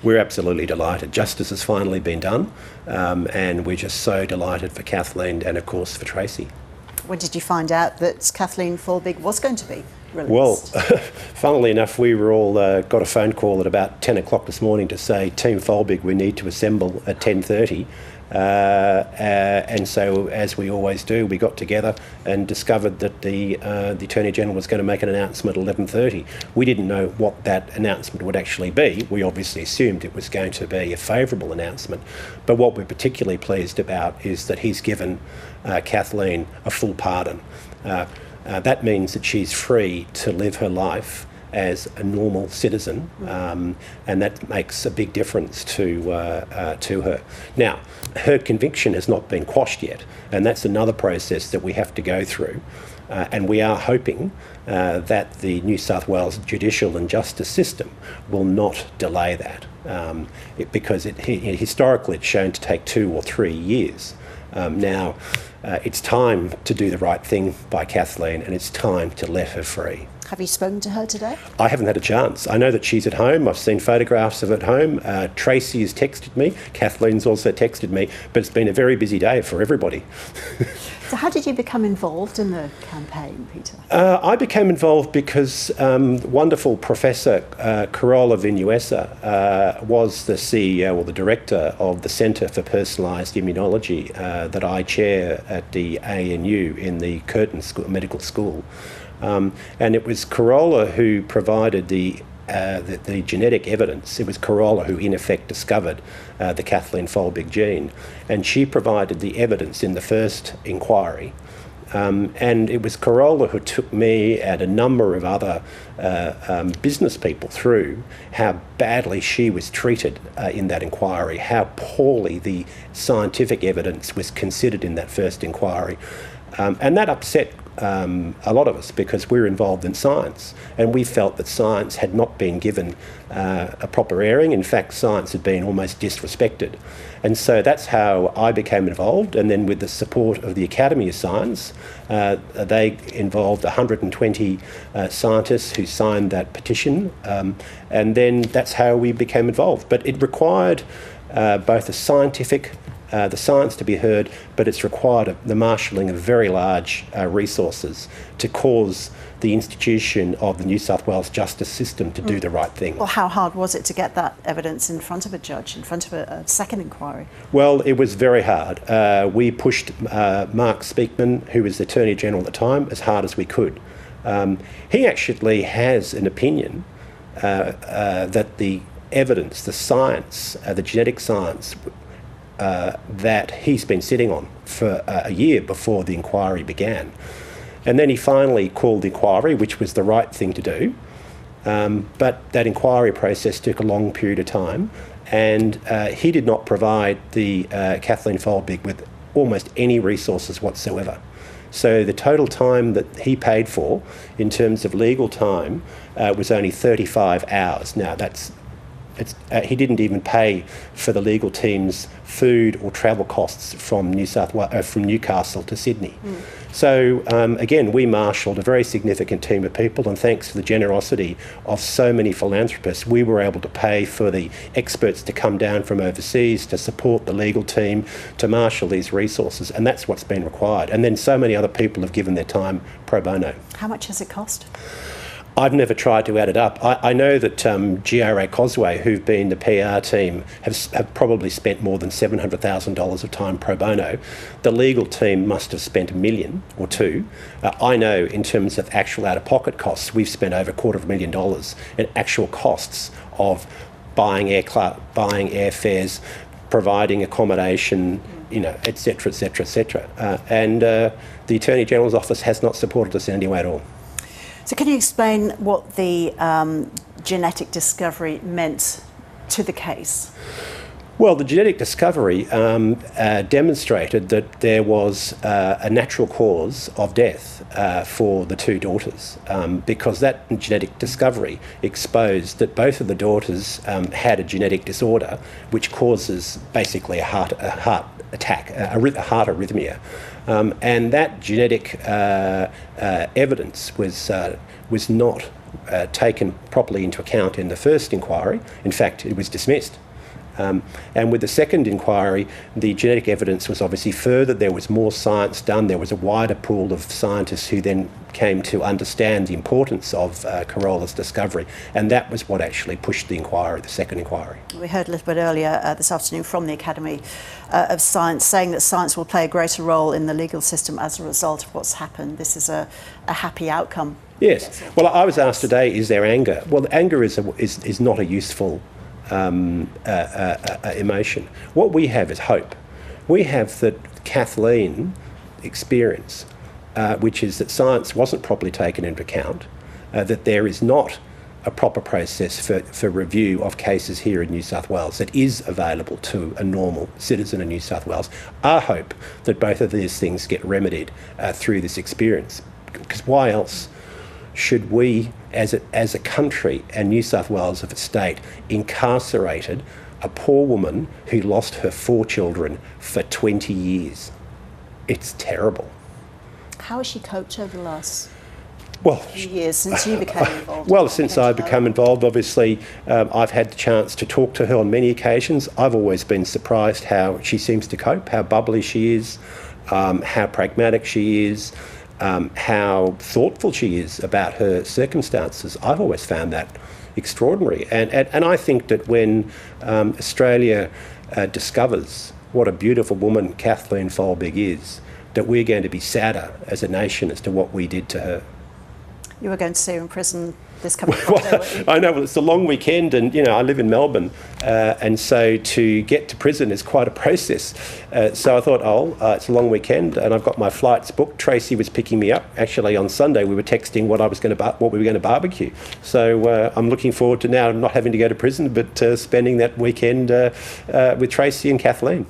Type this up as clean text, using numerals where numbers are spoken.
We're absolutely delighted. Justice has finally been done, and we're just so delighted for Kathleen and, of course, for Tracy. When did you find out that Kathleen Folbigg was going to be released? Well, funnily enough, we were all got a phone call at about 10 o'clock this morning to say, Team Folbigg, we need to assemble at 10:30. And so, as we always do, we got together and discovered that the Attorney General was going to make an announcement at 11:30. We didn't know what that announcement would actually be. We obviously assumed it was going to be a favourable announcement. But what we're particularly pleased about is that he's given Kathleen a full pardon. That means that she's free to live her life as a normal citizen, and that makes a big difference to her. Now, her conviction has not been quashed yet, and that's another process that we have to go through. And we are hoping that the New South Wales judicial and justice system will not delay that, because historically it's shown to take 2 or 3 years. Now, it's time to do the right thing by Kathleen, and it's time to let her free. Have you spoken to her today? I haven't had a chance. I know that she's at home. I've seen photographs of her at home. Tracy has texted me. Kathleen's also texted me. But it's been a very busy day for everybody. So how did you become involved in the campaign, Peter? I became involved because wonderful Professor Carola Vinuesa was the CEO or the director of the Centre for Personalised Immunology that I chair at the ANU in the Curtin Medical School. And it was Carola who provided the genetic evidence. It was Carola who, in effect, discovered the Kathleen Folbigg gene. And she provided the evidence in the first inquiry. And it was Carola who took me and a number of other business people through how badly she was treated in that inquiry, how poorly the scientific evidence was considered in that first inquiry. And that upset a lot of us because we're involved in science, and we felt that science had not been given a proper airing. In fact, science had been almost disrespected. And so that's how I became involved, and then with the support of the Academy of Science, they involved 120 scientists who signed that petition, and then that's how we became involved. But it required both a scientific the science to be heard, but it's required the marshalling of very large resources to cause the institution of the New South Wales justice system to do the right thing. Well, how hard was it to get that evidence in front of a judge, in front of a second inquiry? Well, it was very hard. We pushed Mark Speakman, who was the Attorney General at the time, as hard as we could. He actually has an opinion that the evidence, the science, the genetic science, that he's been sitting on for a year before the inquiry began. And then he finally called the inquiry, which was the right thing to do. But that inquiry process took a long period of time, and he did not provide the Kathleen Folbigg with almost any resources whatsoever. So the total time that he paid for in terms of legal time was only 35 hours. Now, he didn't even pay for the legal team's food or travel costs from from Newcastle to Sydney. So again, we marshalled a very significant team of people, and thanks to the generosity of so many philanthropists, we were able to pay for the experts to come down from overseas to support the legal team to marshal these resources, and that's what's been required. And then so many other people have given their time pro bono. How much has it cost? I've never tried to add it up. I know that GRA Cosway, who've been the PR team, have probably spent more than $700,000 of time pro bono. The legal team must have spent $1 million or $2 million. I know in terms of actual out-of-pocket costs, we've spent over $250,000 in actual costs of buying airfares, providing accommodation, et cetera, et cetera, et cetera. And the Attorney General's office has not supported us in any way at all. So can you explain what the genetic discovery meant to the case? Well, the genetic discovery demonstrated that there was a natural cause of death for the two daughters, because that genetic discovery exposed that both of the daughters had a genetic disorder which causes basically a heart attack, a heart arrhythmia. And that genetic evidence was not taken properly into account in the first inquiry. In fact, it was dismissed. And with the second inquiry, the genetic evidence was obviously further. There was more science done. There was a wider pool of scientists who then came to understand the importance of Carola's discovery. And that was what actually pushed the inquiry, the second inquiry. We heard a little bit earlier this afternoon from the Academy of Science saying that science will play a greater role in the legal system as a result of what's happened. This is a happy outcome. Yes. Well, I was asked today, is there anger? Well, anger is not a useful emotion. What we have is hope. We have that Kathleen experience, which is that science wasn't properly taken into account, that there is not a proper process for review of cases here in New South Wales that is available to a normal citizen in New South Wales. Our hope that both of these things get remedied through this experience. Because why else should we, as a country and New South Wales as a state, incarcerated a poor woman who lost her 4 children for 20 years? It's terrible. How has she coped over the last Well, few years since you became involved? Well, since I've become involved, obviously, I've had the chance to talk to her on many occasions. I've always been surprised how she seems to cope, how bubbly she is, how pragmatic she is, how thoughtful she is about her circumstances. I've always found that extraordinary. And I think that when Australia discovers what a beautiful woman Kathleen Folbigg is, that we're going to be sadder as a nation as to what we did to her. You were going to see her in prison this coming Friday, weren't you? I know, well, it's a long weekend, and I live in Melbourne, and so to get to prison is quite a process. So I thought, it's a long weekend, and I've got my flights booked. Tracy was picking me up. Actually, on Sunday we were texting what we were going to barbecue. So I'm looking forward to now not having to go to prison, but spending that weekend with Tracy and Kathleen.